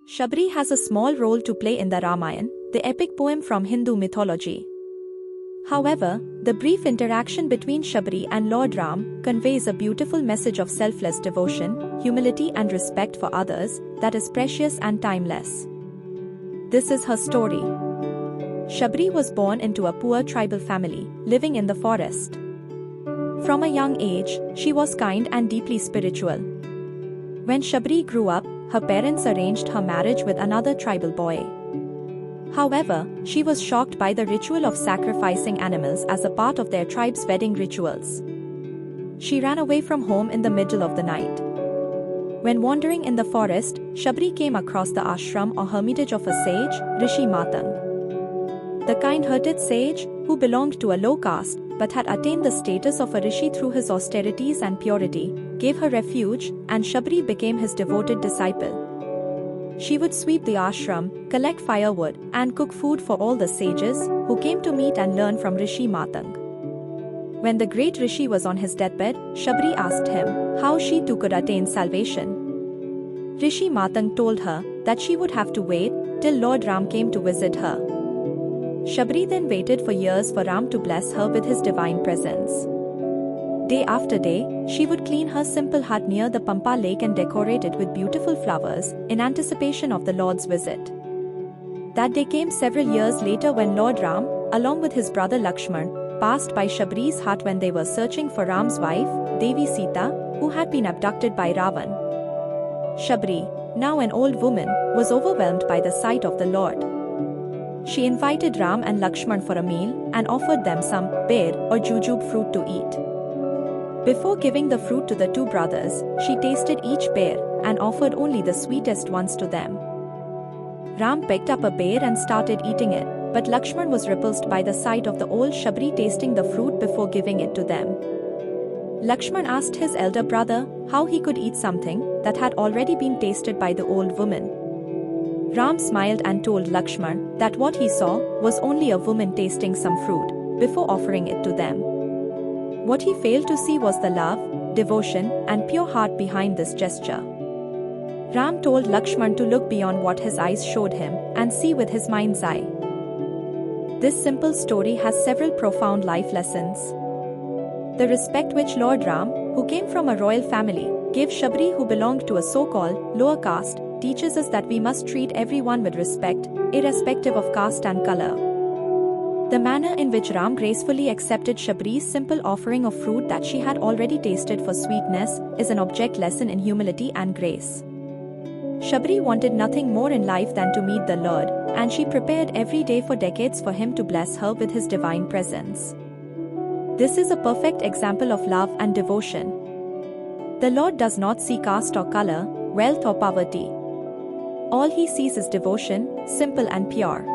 Shabari has a small role to play in the Ramayan, the epic poem from Hindu mythology. However, the brief interaction between Shabari and Lord Ram conveys a beautiful message of selfless devotion, humility and respect for others that is precious and timeless. This is her story. Shabari was born into a poor tribal family, living in the forest. From a young age, she was kind and deeply spiritual. When Shabari grew up, her parents arranged her marriage with another tribal boy. However, she was shocked by the ritual of sacrificing animals as a part of their tribe's wedding rituals. She ran away from home in the middle of the night. When wandering in the forest, Shabari came across the ashram or hermitage of a sage, Rishi Matang. The kind-hearted sage, who belonged to a low caste but had attained the status of a rishi through his austerities and purity, gave her refuge, and Shabari became his devoted disciple. She would sweep the ashram, collect firewood, and cook food for all the sages who came to meet and learn from Rishi Matang. When the great Rishi was on his deathbed, Shabari asked him how she too could attain salvation. Rishi Matang told her that she would have to wait till Lord Ram came to visit her. Shabari then waited for years for Ram to bless her with his divine presence. Day after day, she would clean her simple hut near the Pampa lake and decorate it with beautiful flowers in anticipation of the Lord's visit. That day came several years later when Lord Ram, along with his brother Lakshman, passed by Shabari's hut when they were searching for Ram's wife, Devi Sita, who had been abducted by Ravan. Shabari, now an old woman, was overwhelmed by the sight of the Lord. She invited Ram and Lakshman for a meal and offered them some bear or jujube fruit to eat. Before giving the fruit to the two brothers, she tasted each bear and offered only the sweetest ones to them. Ram picked up a bear and started eating it, but Lakshman was repulsed by the sight of the old Shabari tasting the fruit before giving it to them. Lakshman asked his elder brother how he could eat something that had already been tasted by the old woman. Ram smiled and told Lakshman that what he saw was only a woman tasting some fruit before offering it to them. What he failed to see was the love, devotion, and pure heart behind this gesture. Ram told Lakshman to look beyond what his eyes showed him and see with his mind's eye. This simple story has several profound life lessons. The respect which Lord Ram, who came from a royal family, gave Shabari, who belonged to a so-called lower caste, teaches us that we must treat everyone with respect, irrespective of caste and color. The manner in which Ram gracefully accepted Shabari's simple offering of fruit that she had already tasted for sweetness is an object lesson in humility and grace. Shabari wanted nothing more in life than to meet the Lord, and she prepared every day for decades for him to bless her with his divine presence. This is a perfect example of love and devotion. The Lord does not see caste or color, wealth or poverty. All he sees is devotion, simple and pure.